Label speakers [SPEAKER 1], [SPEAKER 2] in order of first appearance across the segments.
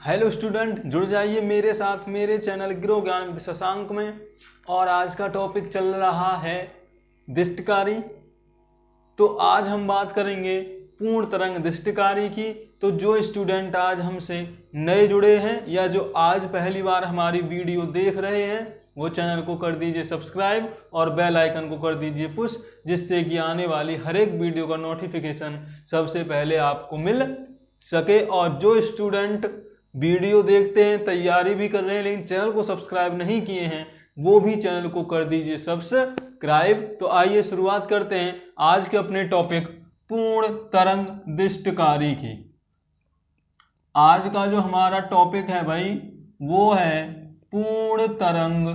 [SPEAKER 1] Hello student, जुड़ जाइए मेरे साथ मेरे चैनल गिरो ज्ञान विद शशांक में। और आज का टॉपिक चल रहा है दिष्टकारी। तो आज हम बात करेंगे पूर्ण तरंग दिष्टकारी की। तो जो स्टूडेंट आज हमसे नए जुड़े हैं या जो आज पहली बार हमारी वीडियो देख रहे हैं वो चैनल को कर दीजिए सब्सक्राइब और बेल आइकन को कर दीजिए पुश, जिससे कि आने वाली हर एक वीडियो का नोटिफिकेशन सबसे पहले आपको मिल सके। और जो स्टूडेंट वीडियो देखते हैं, तैयारी भी कर रहे हैं लेकिन चैनल को सब्सक्राइब नहीं किए हैं, वो भी चैनल को कर दीजिए सब्सक्राइब। तो आइए शुरुआत करते हैं आज के अपने टॉपिक पूर्ण तरंग दिष्टकारी की। आज का जो हमारा टॉपिक है भाई वो है पूर्ण तरंग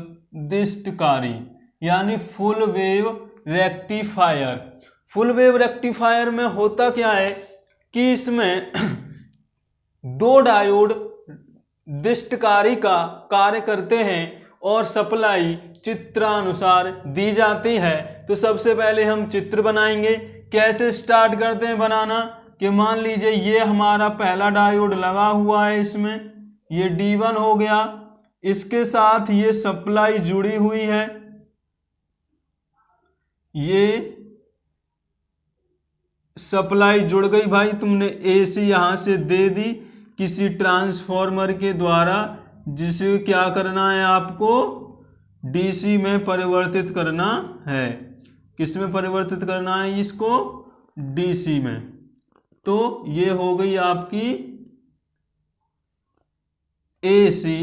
[SPEAKER 1] दिष्टकारी यानी full wave rectifier. Full wave rectifier में होता क्या है कि इसमें दो डायोड दिष्टकारी का कार्य करते हैं और सप्लाई चित्रानुसार दी जाती है। तो सबसे पहले हम चित्र बनाएंगे। कैसे स्टार्ट करते हैं बनाना कि मान लीजिए ये हमारा पहला डायोड लगा हुआ है, इसमें ये D1 हो गया, इसके साथ ये सप्लाई जुड़ी हुई है, ये सप्लाई जुड़ गई भाई। तुमने AC यहां से दे दी किसी ट्रांसफॉर्मर के द्वारा, जिसे क्या करना है आपको DC में परिवर्तित करना है। किस में परिवर्तित करना है इसको? DC में। तो ये हो गई आपकी AC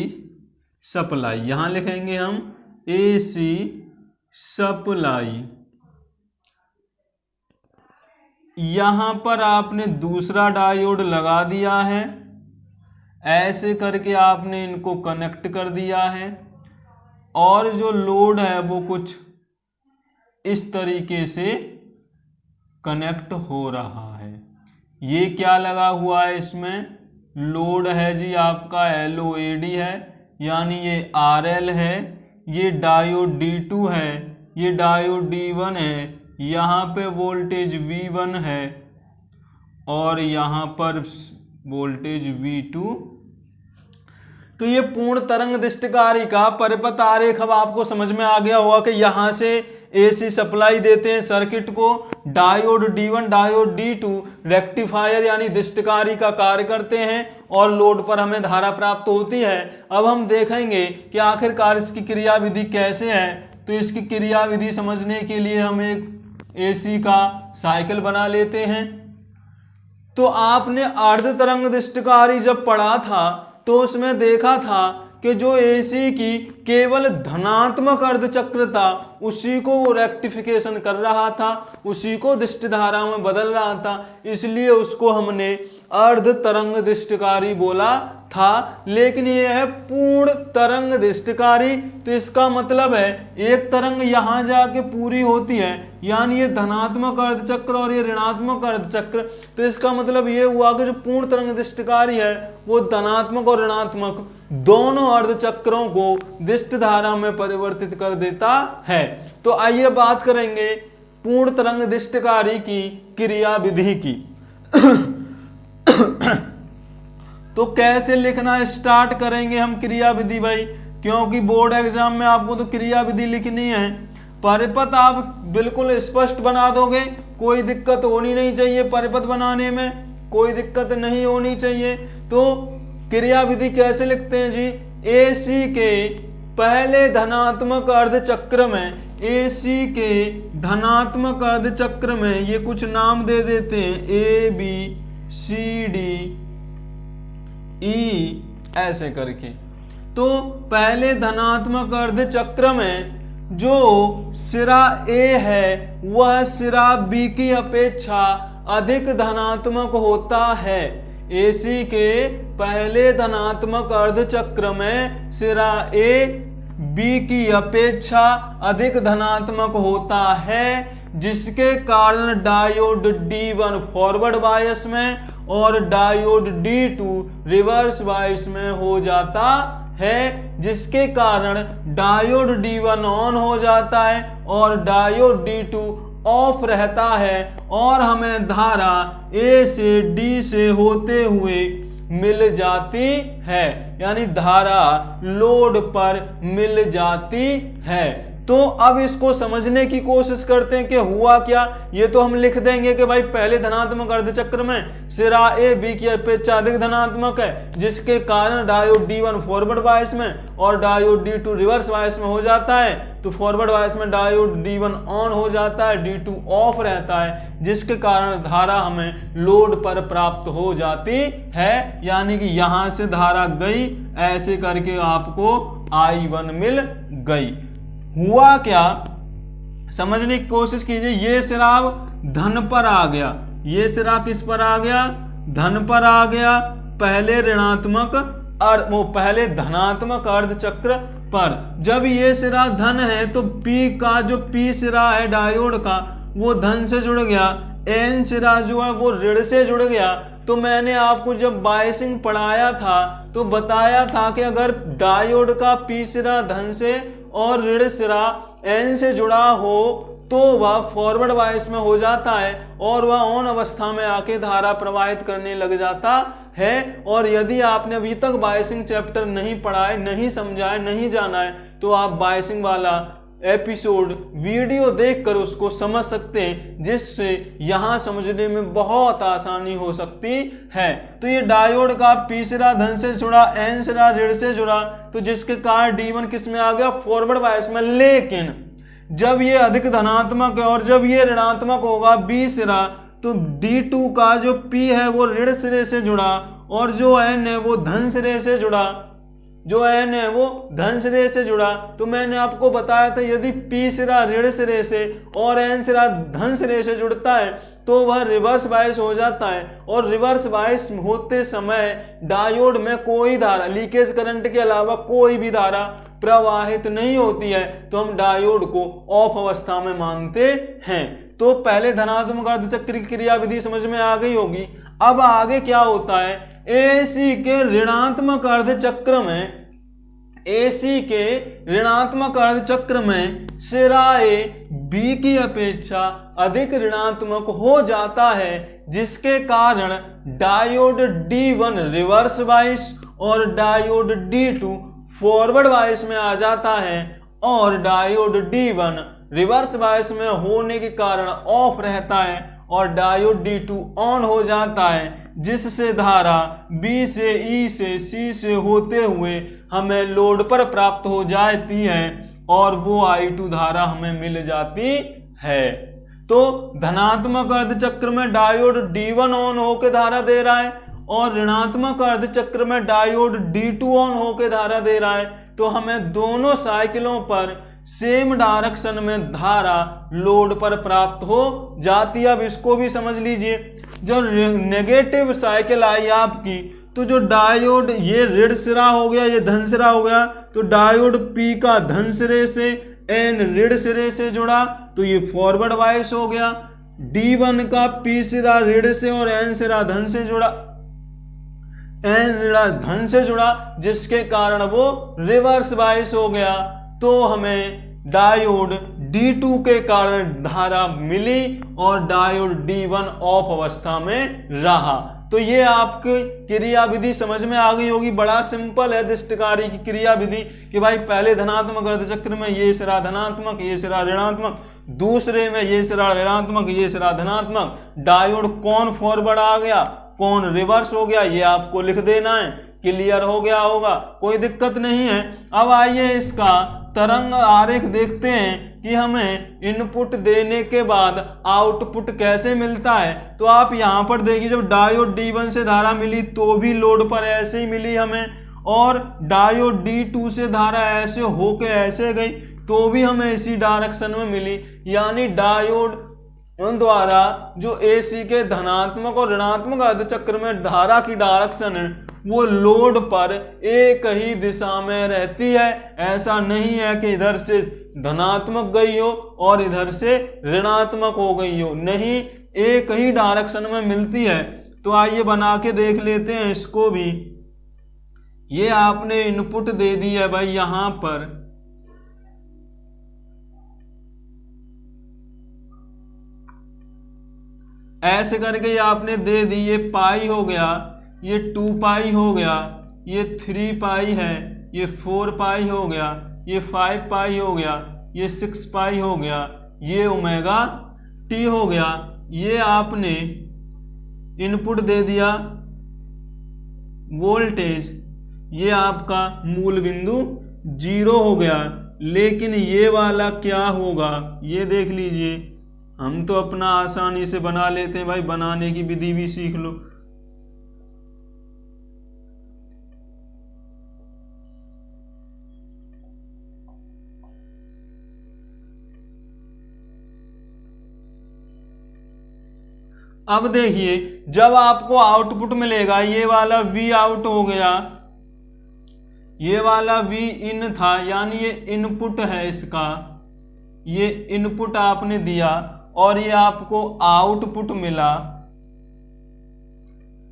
[SPEAKER 1] सप्लाई, यहां लिखेंगे हम AC सप्लाई। यहां पर आपने दूसरा डायोड लगा दिया है, ऐसे करके आपने इनको कनेक्ट कर दिया है और जो लोड है वो कुछ इस तरीके से कनेक्ट हो रहा है। ये क्या लगा हुआ है इसमें? लोड है जी आपका LOAD है, यानी ये RL है, ये डायोड D2 है, ये डायोड D1 है, यहाँ पे वोल्टेज V1 है और यहाँ पर वोल्टेज V2। तो ये पूर्ण तरंग दिष्टकारी का परिपथ आरेख अब आपको समझ में आ गया होगा कि यहाँ से AC सप्लाई देते हैं सर्किट को, diode D1 diode D2 rectifier यानी दिष्टकारी का कार्य करते हैं और लोड पर हमें धारा प्राप्त होती है। अब हम देखेंगे कि आखिरकार इसकी क्रिया विधि कैसे है। तो इसकी क्रिया विधि समझने के लिए हम एक AC का साइकिल बना लेते हैं। तो आपने अर्ध तरंग दिष्टकारी जब पढ़ा था तो उसमें देखा था कि जो AC की केवल धनात्मक अर्धचक्र था उसी को वो रेक्टिफिकेशन कर रहा था, उसी को दिष्ट धारा में बदल रहा था, इसलिए उसको हमने अर्ध तरंग दिष्टकारी बोला था। लेकिन ये है पूर्ण तरंग दिष्टकारी। तो इसका मतलब है एक तरंग यहां जाके पूरी होती है, यानी ये धनात्मक अर्धचक्र और ये ऋणात्मक अर्धचक्र। तो इसका मतलब ये हुआ कि जो पूर्ण तरंग दिष्टकारी है वो धनात्मक और ऋणात्मक दोनों अर्धचक्रों को दिष्ट धारा में परिवर्तित कर देता है। तो आइए बात करेंगे पूर्ण तरंग दिष्टकारी की क्रिया विधि की। तो कैसे लिखना स्टार्ट करेंगे हम क्रिया विधि भाई, क्योंकि बोर्ड एग्जाम में आपको तो क्रिया विधि लिखनी है। परिपथ आप बिल्कुल स्पष्ट बना दोगे, कोई दिक्कत होनी नहीं चाहिए, परिपथ बनाने में कोई दिक्कत नहीं होनी चाहिए। तो क्रिया विधि कैसे लिखते हैं जी? AC के पहले धनात्मक अर्धचक्र में, AC के धनात्मक अर्धचक्र में ये कुछ नाम दे देते हैं A B C D E ऐसे करके। तो पहले धनात्मक अर्धचक्र में जो सिरा A है वह सिरा B की अपेक्षा अधिक धनात्मक होता है। AC के पहले धनात्मक अर्धचक्र में सिरा A B की अपेक्षा अधिक धनात्मक होता है, जिसके कारण डायोड D1 फॉरवर्ड बायस में और डायोड D2 रिवर्स बायस में हो जाता है, जिसके कारण डायोड D1 ऑन हो जाता है और डायोड D2 ऑफ रहता है और हमें धारा A से D से होते हुए मिल जाती है, यानी धारा लोड पर मिल जाती है। तो अब इसको समझने की कोशिश करते हैं कि हुआ क्या। ये तो हम लिख देंगे कि भाई पहले धनात्मक अर्धचक्र में सिरा ए बी की अपेक्षा अधिक धनात्मक है, जिसके कारण डायोड D1 फॉरवर्ड बायस में और डायोड D2 रिवर्स बायस में हो जाता है। तो फॉरवर्ड बायस में डायोड D1 ऑन हो जाता है, D2 ऑफ रहता है, जिसके कारण धारा हमें लोड पर प्राप्त हो जाती है। यानी कि यहां से धारा गई, ऐसे करके आपको I1 मिल गई। हुआ क्या, समझने की कोशिश कीजिए। ये सिरा धन पर आ गया, ये सिरा किस पर आ गया, धन पर आ गया। पहले ऋणात्मक पहले धनात्मक अर्धचक्र पर। जब ये सिरा धन है तो P का जो P सिरा है डायोड का वो धन से जुड़ गया, N सिरा जो है वो ऋण से जुड़ गया। तो मैंने आपको जब बायसिंग पढ़ाया था तो बताया था कि अगर डायोड का P सिरा धन से और ऋण सिरा N से जुड़ा हो तो वह फॉरवर्ड बायस में हो जाता है और वह ऑन अवस्था में आके धारा प्रवाहित करने लग जाता है। और यदि आपने अभी तक बायसिंग चैप्टर नहीं पढ़ा है, नहीं समझा है, नहीं जाना है, तो आप बायसिंग वाला एपिसोड वीडियो देखकर उसको समझ सकते हैं, जिससे यहां समझने में बहुत आसानी हो सकती है। तो ये डायोड का P सिरा धन से जुड़ा, N सिरा ऋण से जुड़ा, तो जिसके कारण D1 किस में आ गया, फॉरवर्ड बायस में। लेकिन जब ये अधिक धनात्मक है और जब ये ऋणात्मक होगा B सिरा, तो D2 का जो P है वो ऋण सिरे से जुड़ा और जो N है वो धन सिरे से जुड़ा, जो N है वो धन सिरे से जुड़ा। तो मैंने आपको बताया था यदि P सिरा ऋण सिरे से और N सिरा धन सिरे से जुड़ता है तो वह रिवर्स बायस हो जाता है, और रिवर्स बायस होते समय डायोड में कोई धारा, लीकेज करंट के अलावा कोई भी धारा प्रवाहित नहीं होती है, तो हम डायोड को ऑफ अवस्था में मानते हैं। तो पहले धनात्मक अर्धचक्र की क्रिया विधि समझ में आ गई होगी। अब आगे क्या होता है, AC के ऋणात्मक अर्धचक्र में, AC के ऋणात्मक अर्धचक्र में सिरा A B की अपेक्षा अधिक ऋणात्मक हो जाता है, जिसके कारण डायोड D1 रिवर्स बायस और डायोड D2 फॉरवर्ड बायस में आ जाता है, और डायोड D1 रिवर्स बायस में होने के कारण ऑफ रहता है और डायोड D2 ऑन हो जाता है, जिससे धारा B से E से C से होते हुए हमें लोड पर प्राप्त हो जाती है और वो I2 धारा हमें मिल जाती है। तो धनात्मक अर्धचक्र में डायोड D1 ऑन होकर धारा दे रहा है और ऋणात्मक अर्धचक्र में डायोड D2 ऑन होकर धारा दे रहा है। तो हमें दोनों साइकिलों पर सेम डायरेक्शन में धारा लोड पर प्राप्त हो जाती है। अब इसको भी समझ लीजिए, जब नेगेटिव साइकिल आई आपकी, तो जो डायोड, ये ऋण सिरा हो गया, ये धन सिरा हो गया, तो डायोड P का धन सिरे से N ऋण सिरे से जुड़ा, तो ये फॉरवर्ड बायस हो गया। D1 का P सिरा ऋण से और N सिरा धन से जुड़ा, N धन से जुड़ा, जिसके कारण वो रिवर्स बायस हो गया। तो हमें डायोड D2 के कारण धारा मिली और डायोड D1 ऑफ अवस्था में रहा। तो ये आपकी क्रिया विधि समझ में आ गई होगी। बड़ा सिंपल है दृष्टिकारी की क्रिया विधि कि भाई पहले धनात्मक अर्धचक्र में ये सिरा धनात्मक, ये सिरा ऋणात्मक, दूसरे में ये सिरा ऋणात्मक, ये सिरा धनात्मक, डायोड कौन फॉरवर्ड आ गया, कौन रिवर्स हो गया, ये आपको लिख देना है। क्लियर हो गया होगा, कोई दिक्कत नहीं है। अब आइए इसका तरंग आरेख देखते हैं कि हमें इनपुट देने के बाद आउटपुट कैसे मिलता है। तो आप यहां पर देखिए, जब डायोड D1 से धारा मिली तो भी लोड पर ऐसे ही मिली हमें, और डायोड D2 से धारा ऐसे होके ऐसे गई तो भी हमें इसी डायरेक्शन में मिली। यानी डायोड द्वारा जो AC के धनात्मक और ऋणात्मक अर्धचक्र में धारा की डायरेक्शन है वो लोड पर एक ही दिशा में रहती है। ऐसा नहीं है कि इधर से धनात्मक गई हो और इधर से ऋणात्मक हो गई हो, नहीं, एक ही डायरेक्शन में मिलती है। तो आइए बना के देख लेते हैं इसको भी। ये आपने इनपुट दे दी है भाई, यहां पर ऐसे करके आपने दे दी, ये पाई हो गया, ये 2 पाई हो गया, ये 3 पाई है, ये 4 पाई हो गया, ये 5 पाई हो गया, ये 6 पाई हो गया, ये ओमेगा टी हो गया। ये आपने इनपुट दे दिया वोल्टेज, ये आपका मूल बिंदु 0 हो गया। लेकिन ये वाला क्या होगा ये देख लीजिए। हम तो अपना आसानी से बना लेते हैं भाई, बनाने की विधि भी सीख लो। अब देखिए जब आपको आउटपुट मिलेगा, ये वाला वी आउट हो गया, ये वाला वी इन था, यानी ये इनपुट है इसका, ये इनपुट आपने दिया और ये आपको आउटपुट मिला।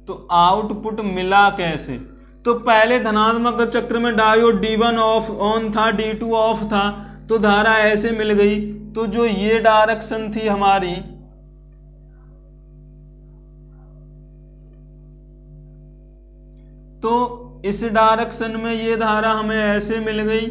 [SPEAKER 1] तो आउटपुट मिला कैसे? तो पहले धनात्मक चक्र में डायोड D1 ऑफ ऑन था, D2 ऑफ था, तो धारा ऐसे मिल गई। तो जो ये डायरेक्शन थी हमारी, तो इस डायरेक्शन में ये धारा हमें ऐसे मिल गई,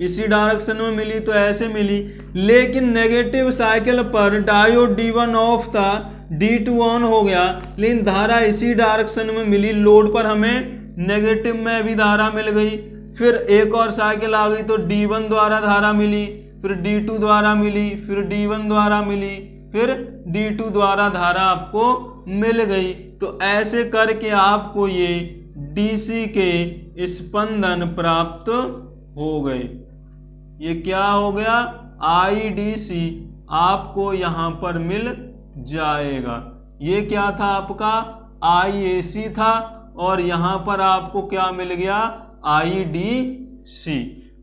[SPEAKER 1] इसी डायरेक्शन में मिली तो ऐसे मिली। लेकिन नेगेटिव साइकिल पर डायोड D1 ऑफ था, D2 ऑन हो गया, लेकिन धारा इसी डायरेक्शन में मिली। लोड पर हमें नेगेटिव में भी धारा मिल गई। फिर एक और साइकिल आ गई तो D1 द्वारा धारा मिली, फिर D2 द्वारा मिली, फिर D1 द्वारा मिली, फिर D2 द्वारा धारा आपको मिल गई। तो ऐसे करके आपको ये DC के स्पंदन प्राप्त हो गए। ये क्या हो गया? IDC आपको यहां पर मिल जाएगा। ये क्या था आपका? IAC था, और यहां पर आपको क्या मिल गया? IDC।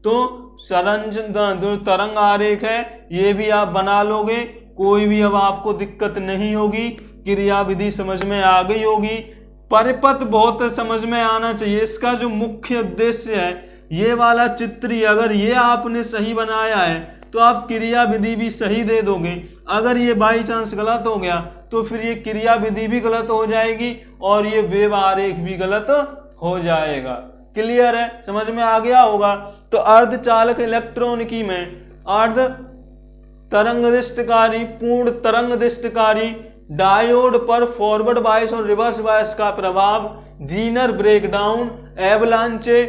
[SPEAKER 1] तो संरचना जो तरंग आरेख है ये भी आप बना लोगे, कोई भी अब आपको दिक्कत नहीं होगी। क्रियाविधि समझ में आ गई होगी। परिपथ बहुत समझ में आना चाहिए। इसका जो मुख्य उद्देश्य है, ये वाला चित्र ही अगर ये आपने सही बनाया है तो आप क्रिया विधि भी सही दे दोगे। अगर ये बाई चांस गलत हो गया तो फिर ये क्रिया विधि भी गलत हो जाएगी और ये वेव आरेख भी गलत हो जाएगा। क्लियर है? समझ में आ गया होगा। तो अर्धचालक इलेक्ट्रॉनिकी में अर्ध तरंगदिष्टकारी, पूर्ण तरंगदिष्टकारी डायोड पर फॉरवर्ड बायस और रिवर्स बायस का प्रभाव, जीनर ब्रेकडाउन, एवलांचे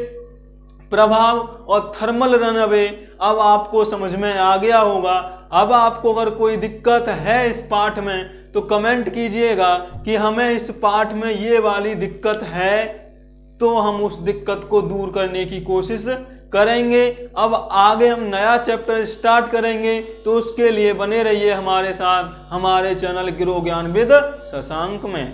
[SPEAKER 1] प्रभाव और थर्मल रनअवे अब आपको समझ में आ गया होगा। अब आपको अगर कोई दिक्कत है इस पाठ में तो कमेंट कीजिएगा कि हमें इस पाठ में ये वाली दिक्कत है, तो हम उस दिक्कत को दूर करने की कोशिश करेंगे। अब आगे हम नया चैप्टर स्टार्ट करेंगे, तो उसके लिए बने रहिए हमारे साथ हमारे चैनल गिरो ज्ञान विद शशांक में।